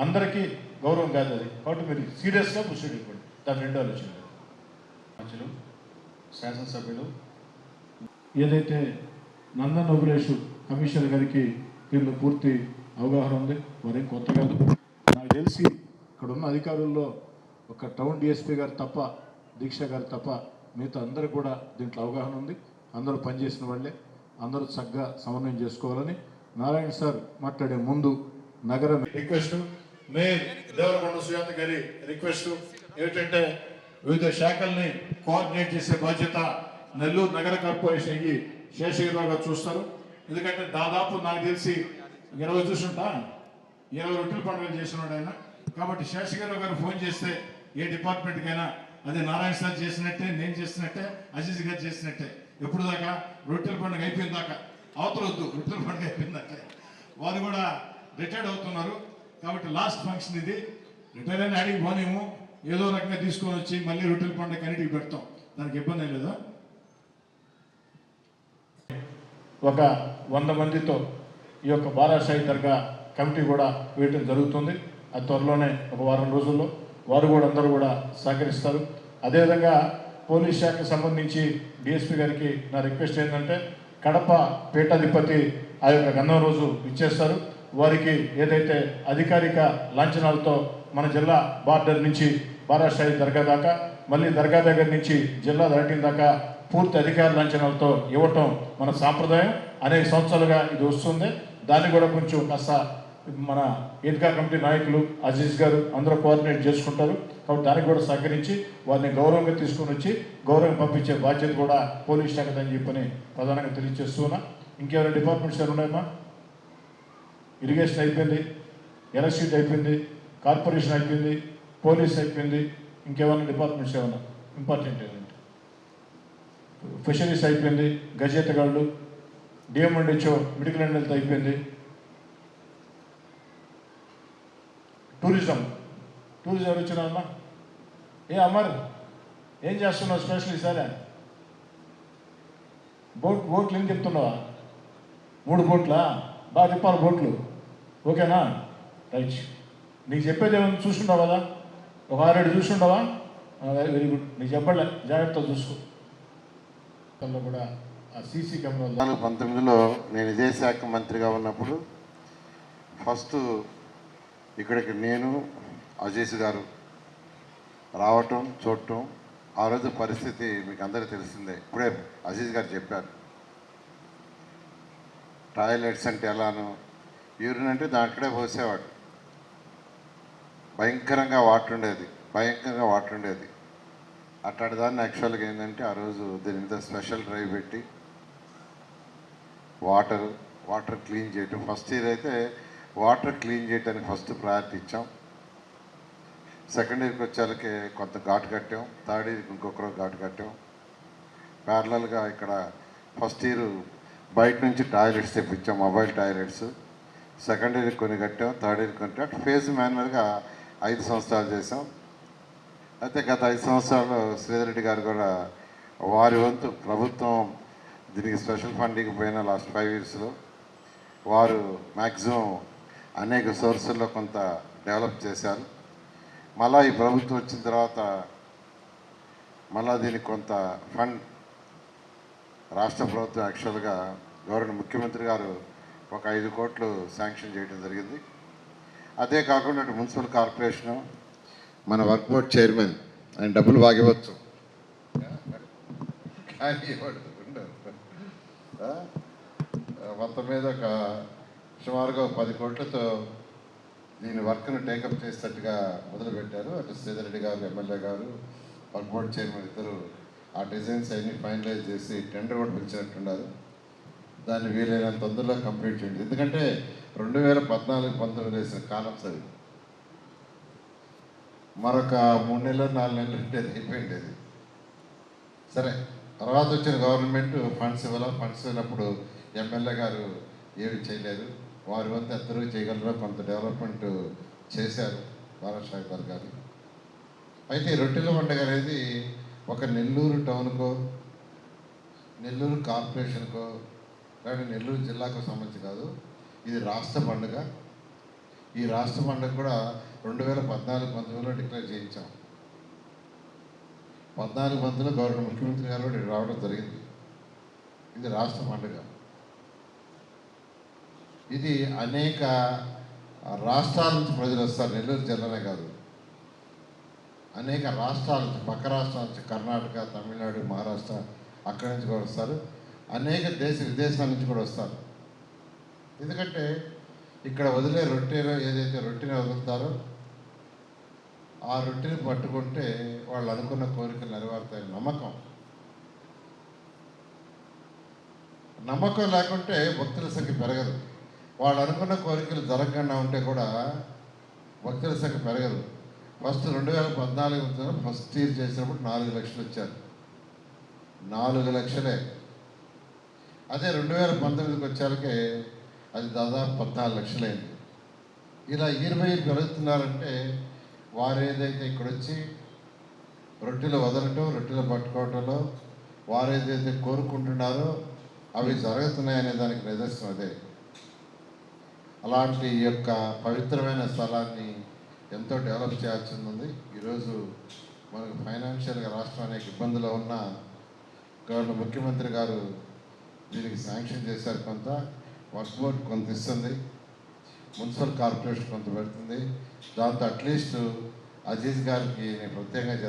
అందరికీ గౌరవం కాదు అది. కాబట్టి మీరు సీరియస్గా ప్రొసీడ్ అయిపోండి. దాని రెండో ఆలోచన మంచులు శాసనసభ్యులు ఏదైతే నందన్ నోబులేషు కమిషనర్ గారికి దీనిలో పూర్తి అవగాహన ఉంది. వారేం కొత్త కాదు. నాకు తెలిసి ఇక్కడ ఉన్న అధికారుల్లో ఒక టౌన్ డిఎస్పీ గారు తప్ప, దీక్ష గారు తప్ప మిగతా అందరూ కూడా దీంట్లో అవగాహన ఉంది. అందరూ పనిచేసిన వాళ్ళే. అందరూ చక్కగా సమన్వయం చేసుకోవాలని నారాయణ సార్ మాట్లాడే ముందు నగరం రిక్వెస్ట్ మేయర్ దేవరకొండ సుజాత గారి రిక్వెస్ట్ ఏమిటంటే వివిధ శాఖల్ని కోఆర్డినేట్ చేసే బాధ్యత నెల్లూరు నగర కార్పొరేషన్కి శేషగిరిరావు గారు చూస్తారు. ఎందుకంటే దాదాపు నాకు తెలిసి 20 చూసుంటా 20 రొట్టెల పండుగలు చేసినాడు ఆయన. కాబట్టి శేషగిరిరావు గారు ఫోన్ చేస్తే ఏ డిపార్ట్మెంట్కైనా అది నారాయణ సార్ చేసినట్టే, నేను చేసినట్టే, అజీజ్ గారు చేసినట్టే. ఎప్పుడు దాకా రొట్టెల పండుగ అయిపోయిన దాకా అవతలొద్దు. రొట్టెల పండుగ అయిపోయిన దాకా వారు కూడా రిటైర్డ్ అవుతున్నారు. కాబట్టి లాస్ట్ ఫంక్షన్ ఇది. రిటైర్ అని అడిగి పోనేమో ఏదో రకంగా తీసుకొని వచ్చి మళ్ళీ రొట్టెల పండుగ అన్నిటికి పెడతాం. దానికి ఇబ్బంది లేదా? ఒక 100 మందితో ఈ యొక్క బారాషాహి దర్గా కమిటీ కూడా వేయటం జరుగుతుంది. అది త్వరలోనే ఒక వారం రోజుల్లో వారు కూడా అందరూ కూడా సహకరిస్తారు. అదేవిధంగా పోలీస్ శాఖకు సంబంధించి డిఎస్పీ గారికి నా రిక్వెస్ట్ ఏంటంటే కడప పీఠాధిపతి ఆ యొక్క గంధం రోజు ఇచ్చేస్తారు. వారికి ఏదైతే అధికారిక లాంఛనాలతో మన జిల్లా బార్డర్ నుంచి బారాషాహి దర్గా దాకా, మళ్ళీ దర్గా దగ్గర నుంచి జిల్లా దాటిన దాకా పూర్తి అధికార లాంఛనాలతో ఇవ్వటం మన సాంప్రదాయం. అనేక సంవత్సరాలుగా ఇది వస్తుంది. దాన్ని కూడా కొంచెం కాస్త మన ఈద్గా కమిటీ నాయకులు అజీజ్ గారు అందరూ కోఆర్డినేట్ చేసుకుంటారు. కాబట్టి దానికి కూడా సహకరించి వారిని గౌరవంగా తీసుకొని వచ్చి గౌరవం పంపించే బాధ్యత కూడా పోలీస్ శాఖ అని చెప్పని ప్రధానంగా తెలియజేస్తున్నా. ఇంకేమైనా డిపార్ట్మెంట్స్ ఏమైనా ఉన్నాయమ్మా? ఇరిగేషన్ అయిపోయింది, ఎలక్ట్రిసిటీ అయిపోయింది, కార్పొరేషన్ అయిపోయింది, పోలీస్ అయిపోయింది. ఇంకేమైనా డిపార్ట్మెంట్స్ ఏమైనా ఇంపార్టెంట్ ఏంటంటే ఫిషరీస్ అయిపోయింది, గజేతగాళ్ళు, డిఎంఎండ్హెచ్ఓ మెడికల్ అండ్ హెల్త్ అయిపోయింది, టూరిజం వచ్చినారమ్మా. ఏ అమర్ ఏం చేస్తున్నావు స్పెషల్ ఈసారి? బోట్లు ఏం చెప్తున్నావా? 3 బోట్లా? బాగా తిప్పాలి బోట్లు. ఓకేనా? రైట్. నీకు చెప్పేది ఏమైనా చూసుకుంటావు కదా, ఒక 6-7 చూసుకుంటావా? Very good. నీకు చెప్పలే, జాగ్రత్తగా చూసుకో. కూడా ఆ సీసీ కెమెరా 2019లో నేను ఇదే శాఖ మంత్రిగా ఉన్నప్పుడు ఫస్ట్ ఇక్కడికి నేను అజీజ్ గారు రావటం చూడటం. ఆ రోజు పరిస్థితి మీకు అందరికీ తెలిసిందే. ఇప్పుడే అజీజ్ గారు చెప్పారు. టాయిలెట్స్ అంటే ఎలానో, యూరిన్ అంటే దాంట్లోనే పోసేవాడు. భయంకరంగా వాటర్ ఉండేది. అట్లాంటి దాన్ని యాక్చువల్గా ఏంటంటే ఆ రోజు దీని మీద స్పెషల్ డ్రైవ్ పెట్టి వాటర్ క్లీన్ చేయటం. ఫస్ట్ ఇయర్ అయితే వాటర్ క్లీన్ చేయడానికి ఫస్ట్ ప్రయారిటీ ఇచ్చాం. సెకండ్ ఇయర్కి వచ్చేళ్ళకి కొంత ఘాటు కట్టాం. థర్డ్ ఇయర్కి ఇంకొకరు ఘాటు కట్టాం. ప్యారలల్గా ఇక్కడ ఫస్ట్ ఇయర్ బయట నుంచి టాయిలెట్స్ తెప్పించాం, మొబైల్ టాయిలెట్స్. సెకండ్ ఇయర్కి కొన్ని కట్టాం, థర్డ్ ఇయర్కి కొన్ని అటు ఫేజ్ మేనర్గా 5 సంవత్సరాలు చేసాం. అయితే గత 5 సంవత్సరాలు శ్రీధర్ రెడ్డి గారు కూడా వారి వంతు ప్రభుత్వం దీనికి స్పెషల్ ఫండింగ్ పోయిన లాస్ట్ 5 ఇయర్స్లో వారు మ్యాక్సిమం అనేక సోర్సుల్లో కొంత డెవలప్ చేశారు. మళ్ళీ ఈ ప్రభుత్వం వచ్చిన తర్వాత మళ్ళీ దీనికి కొంత ఫండ్ రాష్ట్ర ప్రభుత్వం యాక్చువల్గా గవర్నమెంట్ ముఖ్యమంత్రి గారు ఒక 5 కోట్లు శాంక్షన్ చేయడం జరిగింది. అదే కాకుండా మున్సిపల్ కార్పొరేషను మన వర్క్ బోర్డ్ చైర్మన్ ఆయన డబ్బులు బాగివచ్చు కానీ మొత్తం మీద ఒక సుమారుగా 10 కోట్లతో దీని వర్క్ను టేకప్ చేసేటట్టుగా మొదలుపెట్టారు. అటు శ్రీధర్ రెడ్డి గారు ఎమ్మెల్యే గారు వర్క్ బోర్డ్ చైర్మన్ ఇద్దరు ఆ డిజైన్స్ అన్నీ ఫైనలైజ్ చేసి టెండర్ కూడా పిలిచినట్టున్నారు. దాన్ని వీలైనంత తొందరలో కంప్లీట్ చేయండి. ఎందుకంటే 2014-19 వేసిన కాలమ్స్ అవి మరొక 3 నెలలు 4 నెలలు ఉండేది, అయిపోయిండేది. సరే, తర్వాత వచ్చిన గవర్నమెంట్ ఫండ్స్ ఇవ్వనప్పుడు ఎమ్మెల్యే గారు ఏమి చేయలేరు. వారి వంతు అందరూ చేయగలరో కొంత డెవలప్మెంట్ చేశారు బారాషాహి దర్గాని. అయితే రొట్టెల పండుగ అనేది ఒక నెల్లూరు టౌన్కో నెల్లూరు కార్పొరేషన్కో కానీ నెల్లూరు జిల్లాకు సంబంధించి కాదు, ఇది రాష్ట్ర పండుగ. ఈ రాష్ట్ర పండుగ కూడా 2014-19లో డిక్లేర్ చేయించాం. 14-19లో గవర్నర్ ముఖ్యమంత్రి గారు కూడా రావడం జరిగింది. ఇది రాష్ట్ర పండుగ. ఇది అనేక రాష్ట్రాల నుంచి ప్రజలు వస్తారు, నెల్లూరు జిల్లానే కాదు, అనేక రాష్ట్రాల నుంచి, పక్క రాష్ట్రాల నుంచి, కర్ణాటక, తమిళనాడు, మహారాష్ట్ర, అక్కడి నుంచి కూడా వస్తారు. అనేక విదేశాల నుంచి కూడా వస్తారు. ఎందుకంటే ఇక్కడ వదిలే రొట్టెలో ఏదైతే రొట్టెని వదులుతారో ఆ రొట్టెని పట్టుకుంటే వాళ్ళు అనుకున్న కోరికలు నెరవేరుతాయని నమ్మకం లేకుంటే భక్తుల సంఖ్య పెరగదు. వాళ్ళు అనుకున్న కోరికలు జరగకుండా ఉంటే కూడా భక్తుల సంఖ్య పెరగదు. ఫస్ట్ 2014 ఫస్ట్ ఇయర్ చేసినప్పుడు 4 లక్షలు వచ్చారు, 4 లక్షలే. అదే 2019కి వచ్చాకే అది దాదాపు 14 లక్షలైంది. ఇలా ఇయర్ పెరుగుతున్నారంటే వారు ఏదైతే ఇక్కడ వచ్చి రొట్టెలు వదలటం, రొట్టెలు పట్టుకోవటంలో వారు ఏదైతే కోరుకుంటున్నారో అవి జరుగుతున్నాయనే దానికి నిదర్శనం అదే. అలాంటి యొక్క పవిత్రమైన స్థలాన్ని ఎంతో డెవలప్ చేయాల్సి ఉంది. ఈరోజు మనకు ఫైనాన్షియల్గా రాష్ట్రం అనేక ఇబ్బందులు ఉన్న గవర్నర్ ముఖ్యమంత్రి గారు దీనికి శాంక్షన్ చేశారు. కొంత వర్క్ బోర్డ్ కొంత ఇస్తుంది, మున్సిపల్ కార్పొరేషన్ కొంత పెడుతుంది. దాంతో అట్లీస్ట్ అజీజ్ గారికి నేను ప్రత్యేకంగా